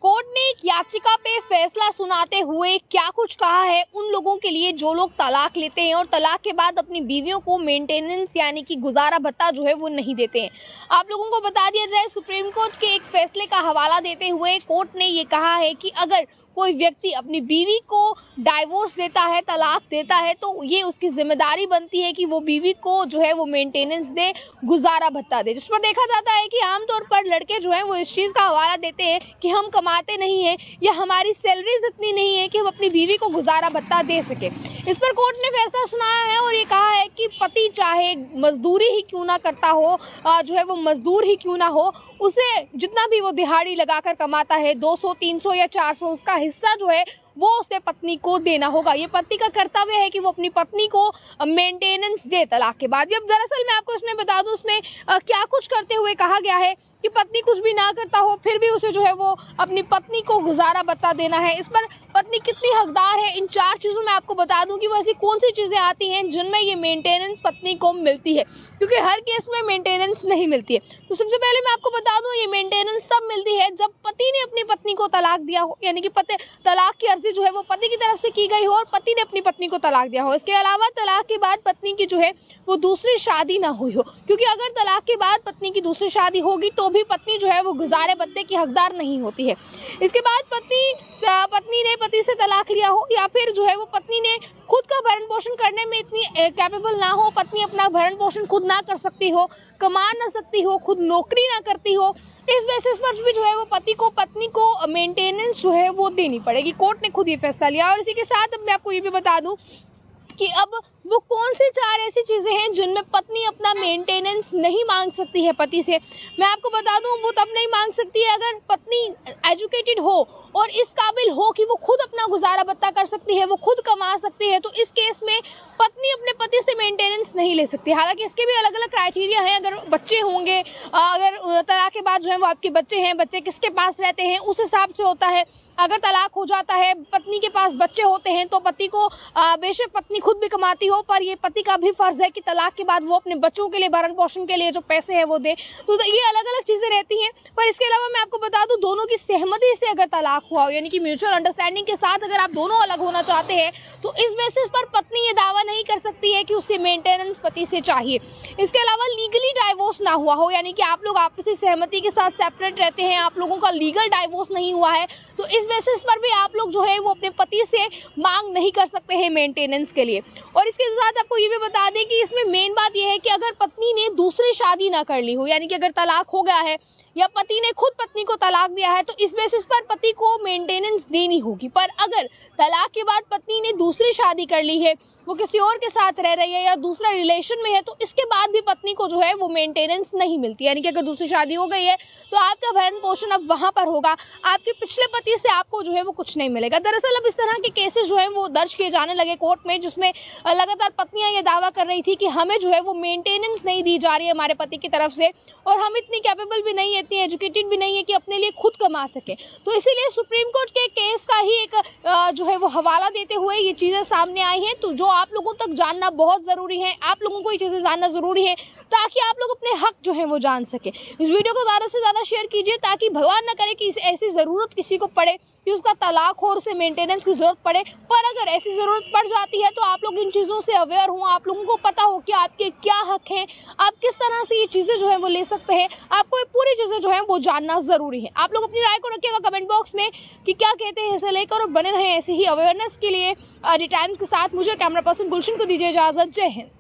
Court ने एक याचिका पे फैसला सुनाते हुए क्या कुछ कहा है उन लोगों के लिए जो लोग तलाक लेते हैं और तलाक के बाद अपनी बीवियों को मेंटेनेंस यानी कि गुजारा भत्ता जो है वो नहीं देते हैं। आप लोगों को बता दिया जाए, सुप्रीम कोर्ट के एक फैसले का हवाला देते हुए कोर्ट ने ये कहा है कि अगर कोई व्यक्ति अपनी बीवी को डाइवोर्स देता है, तलाक देता है, तो ये उसकी जिम्मेदारी बनती है कि वो बीवी को जो है वो मेंटेनेंस दे, गुजारा भत्ता दे। जिस पर देखा जाता है कि आमतौर पर लड़के जो हैं वो इस चीज़ का हवाला देते हैं कि हम कमाते नहीं हैं या हमारी सैलरीज इतनी नहीं है कि हम अपनी बीवी को गुजारा भत्ता दे सके। इस पर कोर्ट ने फैसला सुनाया है और ये कहा है कि पति चाहे मजदूरी ही क्यों ना करता हो, जो है वो मजदूर ही क्यों ना हो, उसे जितना भी वो दिहाड़ी लगाकर कमाता है 200, 300 या 400, उसका हिस्सा जो है वो उसे पत्नी को देना होगा। ये पति का कर्तव्य है कि वो अपनी पत्नी को मेंटेनेंस दे तलाक के बाद। अब दरअसल मैं आपको इसमें बता दूं, उसमें क्या कुछ करते हुए कहा गया है कि पत्नी कुछ भी ना करता हो फिर भी उसे जो है वो अपनी पत्नी को गुजारा भत्ता देना है। इस पर पत्नी कितनी हकदार है, इन 4 चीज़ों में आपको बता दूं कि वो ऐसी कौन सी चीज़ें आती हैं जिनमें ये मेंटेनेंस पत्नी को मिलती है, क्योंकि हर केस में मेंटेनेंस नहीं मिलती है। तो सबसे पहले मैं आपको बता दूं, ये मेंटेनेंस तब मिलती है जब पति ने अपनी पत्नी को तलाक दिया हो, यानी कि तलाक की अर्जी जो है वो पति की तरफ से की गई हो और पति ने अपनी पत्नी को तलाक दिया हो। इसके अलावा तलाक के बाद पत्नी की जो है वो दूसरी शादी ना हुई हो, क्योंकि अगर तलाक के बाद पत्नी की दूसरी शादी होगी तो भी पत्नी जो है वो गुजारे भत्ते की हकदार नहीं होती है। इसके बाद पत्नी ने पति से तलाक लिया हो या फिर जो है वो पत्नी ने खुद का भरण पोषण करने में इतनी कैपेबल ना हो, पत्नी अपना भरण पोषण खुद ना कर सकती हो, कमा ना सकती हो, खुद नौकरी ना करती हो, इस बेसिस पर भी जो है वो पत्नी को मेंटेनेंस जो है वो देनी पड़ेगी। कोर्ट ने खुद ये फैसला लिया। और इसी के साथ अब मैं आपको ये भी बता दूं कि अब वो कौन सी 4 ऐसी चीज़ें हैं जिनमें पत्नी अपना मेंटेनेंस नहीं मांग सकती है पति से। मैं आपको बता दूं, वो तब नहीं मांग सकती है अगर पत्नी एजुकेटेड हो और इस काबिल हो कि वो खुद अपना गुजारा भत्ता कर सकती है, वो खुद कमा सकती है। तो इस केस में पत्नी अपने पति से मेंटेनेंस नहीं ले सकती। हालांकि इसके भी अलग अलग क्राइटेरिया हैं। अगर बच्चे होंगे, अगर तलाक के बाद जो है वो आपके बच्चे हैं, बच्चे किसके पास रहते हैं उस हिसाब से होता है। अगर तलाक हो जाता है, पत्नी के पास बच्चे होते हैं, तो पति को बेशक पत्नी खुद भी कमाती हो पर ये पति का भी फर्ज है कि तलाक के बाद वो अपने बच्चों के लिए भरण पोषण के लिए जो पैसे हैं वो दे। तो ये अलग अलग चीज़ें रहती हैं। पर इसके अलावा मैं आपको बता दूं, दोनों की सहमति से अगर तलाक हुआ हो, यानी कि म्यूचुअल अंडरस्टैंडिंग के साथ अगर आप दोनों अलग होना चाहते हैं, तो इस बेसिस पर पत्नी ये दावा नहीं कर सकती है कि उसे मेंटेनेंस पति से चाहिए। इसके अलावा लीगली डाइवोर्स ना हुआ हो, यानी कि आप लोग आपसी सहमति के साथ सेपरेट रहते हैं, आप लोगों का लीगल डाइवोर्स नहीं हुआ है, तो इस बेसिस पर भी आप लोग जो है वो अपने पति से मांग नहीं कर सकते हैं मेंटेनेंस के लिए। और इसके साथ आपको ये भी बता दें कि इसमें मेन बात यह है कि अगर पत्नी ने दूसरी शादी ना कर ली हो, यानी कि अगर तलाक हो गया है या पति ने खुद पत्नी को तलाक दिया है, तो इस बेसिस पर पति को मेंटेनेंस देनी होगी। पर अगर तलाक के बाद पत्नी ने दूसरी शादी कर ली है, वो किसी और के साथ रह रही है या दूसरा रिलेशन में है, तो इसके बाद भी पत्नी को जो है वो मेंटेनेंस नहीं मिलती। यानी कि अगर दूसरी शादी हो गई है तो आपका भरण पोषण अब वहां पर होगा, आपके पिछले पति से आपको जो है वो कुछ नहीं मिलेगा। दरअसल अब इस तरह के केसेस जो है वो दर्ज किए जाने लगे कोर्ट में, जिसमें लगातार पत्नियां ये दावा कर रही थी कि हमें जो है वो मेंटेनेंस नहीं दी जा रही है हमारे पति की तरफ से, और हम इतनी कैपेबल भी नहीं है, इतनी एजुकेटेड भी नहीं है कि अपने लिए खुद कमा सके। तो इसीलिए सुप्रीम कोर्ट के केस का ही एक जो है वो हवाला देते हुए ये चीज़ें सामने आई हैं। तो जो आप लोगों तक जानना बहुत ज़रूरी है, आप लोगों को ये चीज़ें जानना ज़रूरी है ताकि आप लोग अपने हक जो है वो जान सके। इस वीडियो को ज़्यादा से ज़्यादा शेयर कीजिए ताकि भगवान न करे कि ऐसी ज़रूरत किसी को पड़े कि उसका तलाक हो और उसे मेंटेनेंस की ज़रूरत पड़े। पर अगर ऐसी ज़रूरत पड़ जाती है तो आप लोग इन चीज़ों से अवेयर हों, आप लोगों को पता हो कि आपके क्या हक हैं, आप किस तरह से ये चीज़ें जो है वो ले सकते हैं। आपको ये पूरी चीज़ें जो है वो जानना ज़रूरी है। आप लोग अपनी राय को रखिएगा कमेंट बॉक्स में कि क्या कहते हैं इसे लेकर, और बने रहें ऐसे ही अवेयरनेस के लिए टाइम्स के साथ। मुझे कैमरा पर्सन गुलशन को दीजिए इजाज़त। जय हिंद।